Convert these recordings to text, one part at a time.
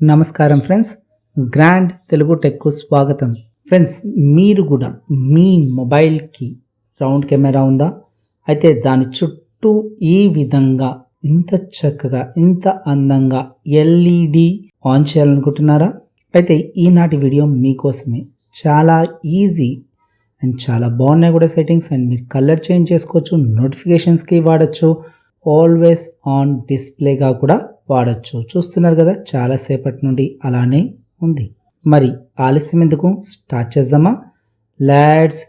నమస్కారం friends, grand Telugu టెక్కు స్వాగతం. Friends, మీరు కూడా మీ మొబైల్కి రౌండ్ కెమెరా ఉందా? అయితే దాని చుట్టూ ఈ విధంగా ఇంత చక్కగా ఇంత అందంగా ఎల్ఈడి ఆన్ చేయాలనుకుంటున్నారా? అయితే ఈనాటి వీడియో మీకోసమే. చాలా ఈజీ అండ్ చాలా బాగున్నాయి కూడా సెట్టింగ్స్. అండ్ మీరు కలర్ చేంజ్ చేసుకోవచ్చు, నోటిఫికేషన్స్కి వాడచ్చు, ఆల్వేస్ ఆన్ డిస్ప్లేగా కూడా వాడచ్చు. చూస్తున్నారు కదా, చాలాసేపటి నుండి అలానే ఉంది. మరి ఆలస్యం ఎందుకు, స్టార్ట్ చేద్దామా? Let's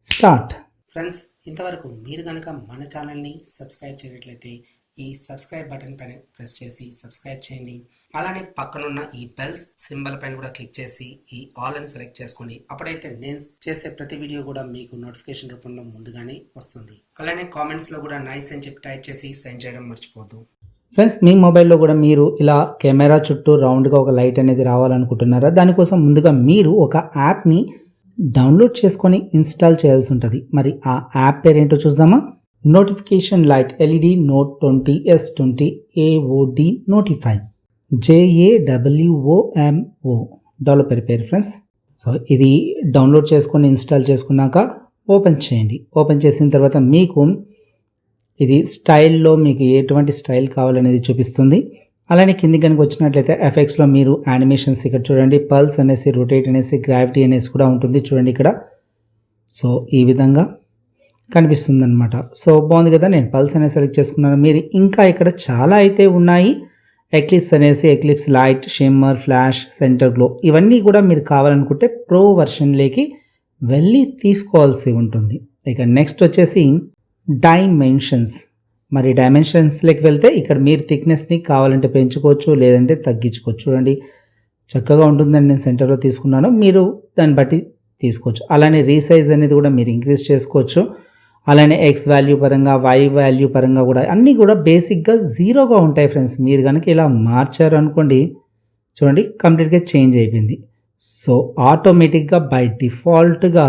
start. ఫ్రెండ్స్, ఇంతవరకు మీరు కనుక మన ఛానల్ని సబ్స్క్రైబ్ చేయనట్లయితే ఈ సబ్స్క్రైబ్ బటన్ పైన ప్రెస్ చేసి సబ్స్క్రైబ్ చేయండి. అలానే పక్కనున్న ఈ బెల్ సింబల్ పైన కూడా క్లిక్ చేసి ఈ ఆల్ అని సెలెక్ట్ చేసుకోండి. అప్పుడైతే నేను చేసే ప్రతి వీడియో కూడా మీకు నోటిఫికేషన్ రూపంలో ముందుగానే వస్తుంది. అలానే కామెంట్స్లో కూడా నైస్ అని చెప్పి టైప్ చేసి సెండ్ చేయడం మర్చిపోద్దు. ఫ్రెండ్స్, మీ మొబైల్లో కూడా మీరు ఇలా కెమెరా చుట్టూ రౌండ్గా ఒక లైట్ అనేది రావాలనుకుంటున్నారా? దానికోసం ముందుగా మీరు ఒక యాప్ని డౌన్లోడ్ చేసుకొని ఇన్స్టాల్ చేయాల్సి ఉంటుంది. మరి ఆ యాప్ పేరేంటో చూద్దామా? Notification light LED note 20S20 AOD notify JAWOMO developer పేరు ఫ్రెండ్స్. సో ఇది డౌన్లోడ్ చేసుకొని ఇన్స్టాల్ చేసుకున్నాక ఓపెన్ చేయండి. ఓపెన్ చేసిన తర్వాత మీకు ఇది స్టైల్లో మీకు ఎటువంటి స్టైల్ కావాలనేది చూపిస్తుంది. అలానే కింది కనుక వచ్చినట్లయితే ఎఫెక్ట్స్లో మీరు యానిమేషన్స్ ఇక్కడ చూడండి, పల్స్ అనేసి, రొటేట్ అనేసి, గ్రావిటీ అనేసి కూడా ఉంటుంది చూడండి ఇక్కడ. సో ఈ విధంగా కనిపిస్తుంది అనమాట. సో బాగుంది కదా, నేను పల్స్ అనేది సెలెక్ట్ చేసుకున్నాను. మీరు ఇంకా ఇక్కడ చాలా అయితే ఉన్నాయి. ఎక్లిప్స్ అనేసి, eclipse light, shimmer, flash, centre glow, ఇవన్నీ కూడా మీరు కావాలనుకుంటే ప్రో వర్షన్లోకి వెళ్ళి తీసుకోవాల్సి ఉంటుంది. ఇక నెక్స్ట్ వచ్చేసి డైమెన్షన్స్. మరి డైమెన్షన్స్లోకి వెళ్తే ఇక్కడ మీరు థిక్నెస్ని కావాలంటే పెంచుకోవచ్చు, లేదంటే తగ్గించుకోవచ్చు. చూడండి చక్కగా ఉంటుందని నేను సెంటర్లో తీసుకున్నాను, మీరు దాన్ని బట్టి తీసుకోవచ్చు. అలానే రీసైజ్ అనేది కూడా మీరు ఇంక్రీజ్ చేసుకోవచ్చు. అలానే ఎక్స్ వాల్యూ పరంగా, వై వాల్యూ పరంగా కూడా అన్నీ కూడా బేసిక్గా జీరోగా ఉంటాయి ఫ్రెండ్స్. మీరు కనుక ఇలా మార్చారు అనుకోండి, చూడండి కంప్లీట్గా చేంజ్ అయిపోయింది. సో ఆటోమేటిక్గా బై డిఫాల్ట్గా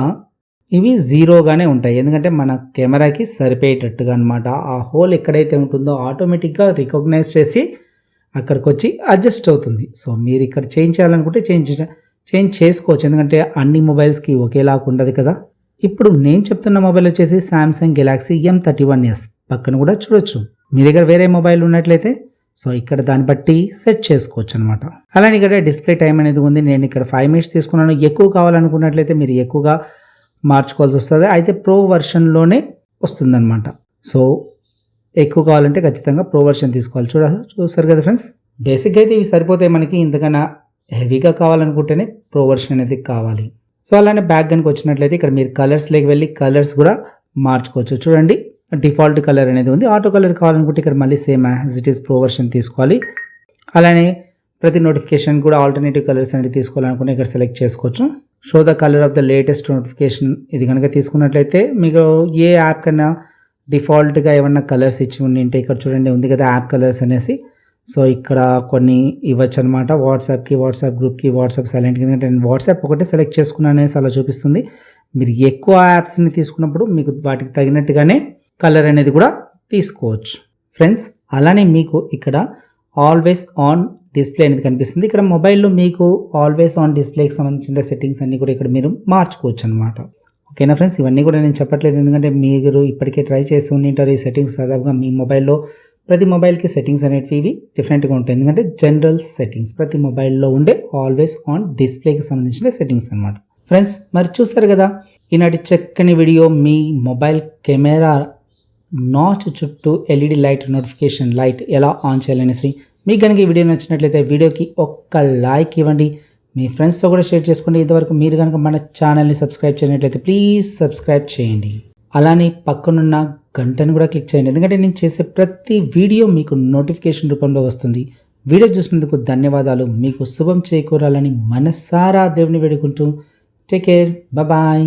ఇవి జీరోగానే ఉంటాయి, ఎందుకంటే మన కెమెరాకి సరిపోయేటట్టుగా అనమాట. ఆ హోల్ ఎక్కడైతే ఉంటుందో ఆటోమేటిక్గా రికగ్నైజ్ చేసి అక్కడికి వచ్చి అడ్జస్ట్ అవుతుంది. సో మీరు ఇక్కడ చేంజ్ చేయాలనుకుంటే చేంజ్ చేసుకోవచ్చు, ఎందుకంటే అన్ని మొబైల్స్కి ఒకేలాగా ఉండదు కదా. ఇప్పుడు నేను చెప్తున్న మొబైల్ వచ్చేసి సామ్సంగ్ గెలాక్సీ M31s. పక్కన కూడా చూడొచ్చు. మీ దగ్గర వేరే మొబైల్ ఉన్నట్లయితే సో ఇక్కడ దాన్ని బట్టి సెట్ చేసుకోవచ్చు అనమాట. అలానే ఇక్కడ డిస్ప్లే టైం అనేది ఉంది. నేను ఇక్కడ 5 minutes తీసుకున్నాను. ఎక్కువ కావాలనుకున్నట్లయితే మీరు ఎక్కువగా మార్చుకోవాల్సి వస్తుంది. అయితే ప్రో వర్షన్లోనే వస్తుందన్నమాట. సో ఎక్కువ కావాలంటే ఖచ్చితంగా ప్రో వర్షన్ తీసుకోవాలి. చూస్తారు కదా ఫ్రెండ్స్, బేసిక్గా అయితే ఇవి సరిపోతాయి మనకి. ఇంతకన్నా హెవీగా కావాలనుకుంటేనే ప్రో వర్షన్ అనేది కావాలి. సో అలానే బ్యాక్ కనుక వచ్చినట్లయితే ఇక్కడ మీరు కలర్స్లోకి వెళ్ళి కలర్స్ కూడా మార్చుకోవచ్చు. చూడండి డిఫాల్ట్ కలర్ అనేది ఉంది. ఆటో కలర్ కావాలనుకుంటే ఇక్కడ మళ్ళీ same as it is pro version తీసుకోవాలి. అలానే ప్రతి నోటిఫికేషన్ కూడా ఆల్టర్నేటివ్ కలర్స్ అనేది తీసుకోవాలనుకుంటే ఇక్కడ సెలెక్ట్ చేసుకోవచ్చు. Show the colour of the latest notification, ఇది కనుక తీసుకున్నట్లయితే మీకు ఏ యాప్ కన్నా డిఫాల్ట్గా ఏమన్నా కలర్స్ ఇచ్చి ఉంటే ఇక్కడ చూడండి ఉంది కదా యాప్ కలర్స్ అనేసి. సో ఇక్కడ కొన్ని ఇవ్వచ్చు అనమాట. వాట్సాప్కి, వాట్సాప్ గ్రూప్కి, వాట్సాప్ సైలెంట్కి, ఎందుకంటే నేను వాట్సాప్ ఒకటే సెలెక్ట్ చేసుకున్నాను అనేసి అలా చూపిస్తుంది. మీరు ఎక్కువ యాప్స్ని తీసుకున్నప్పుడు మీకు వాటికి తగినట్టుగానే కలర్ అనేది కూడా తీసుకోవచ్చు ఫ్రెండ్స్. అలానే మీకు ఇక్కడ ఆల్వేస్ ఆన్ డిస్ప్లే అనేది కనిపిస్తుంది. ఇక్కడ మొబైల్లో మీకు ఆల్వేస్ ఆన్ డిస్ప్లేకి సంబంధించిన సెట్టింగ్స్ అన్నీ కూడా ఇక్కడ మీరు మార్చుకోవచ్చు అనమాట. ఓకేనా ఫ్రెండ్స్, ఇవన్నీ కూడా నేను చెప్పట్లేదు, ఎందుకంటే మీరు ఇప్పటికే ట్రై చేస్తూ ఉంటారు ఈ సెట్టింగ్స్. దాదాపుగా మీ మొబైల్లో ప్రతి మొబైల్కి సెట్టింగ్స్ అనేవి ఇవి డిఫరెంట్గా ఉంటాయి, ఎందుకంటే జనరల్ సెట్టింగ్స్ ప్రతి మొబైల్లో ఉండే ఆల్వేస్ ఆన్ డిస్ప్లేకి సంబంధించిన సెట్టింగ్స్ అనమాట. ఫ్రెండ్స్, మరి చూస్తారు కదా ఈనాటి చక్కని వీడియో. మీ మొబైల్ కెమెరా నాచ్ చుట్టూ ఎల్ఈడి లైట్, నోటిఫికేషన్ లైట్ ఎలా ఆన్ చేయాలనేసి. మీకు కనుక ఈ వీడియో నచ్చినట్లయితే వీడియోకి ఒక్క లైక్ ఇవ్వండి, మీ ఫ్రెండ్స్తో కూడా షేర్ చేసుకోండి. ఇంతవరకు మీరు కనుక మన ఛానల్ని సబ్స్క్రైబ్ చేయనట్లయితే ప్లీజ్ సబ్స్క్రైబ్ చేయండి. అలానే పక్కనున్న గంటను కూడా క్లిక్ చేయండి, ఎందుకంటే నేను చేసే ప్రతి వీడియో మీకు నోటిఫికేషన్ రూపంలో వస్తుంది. వీడియో చూసినందుకు ధన్యవాదాలు. మీకు శుభం చేకూరాలని మనసారా దేవుని వేడుకుంటూ టేక్ కేర్, బాయ్.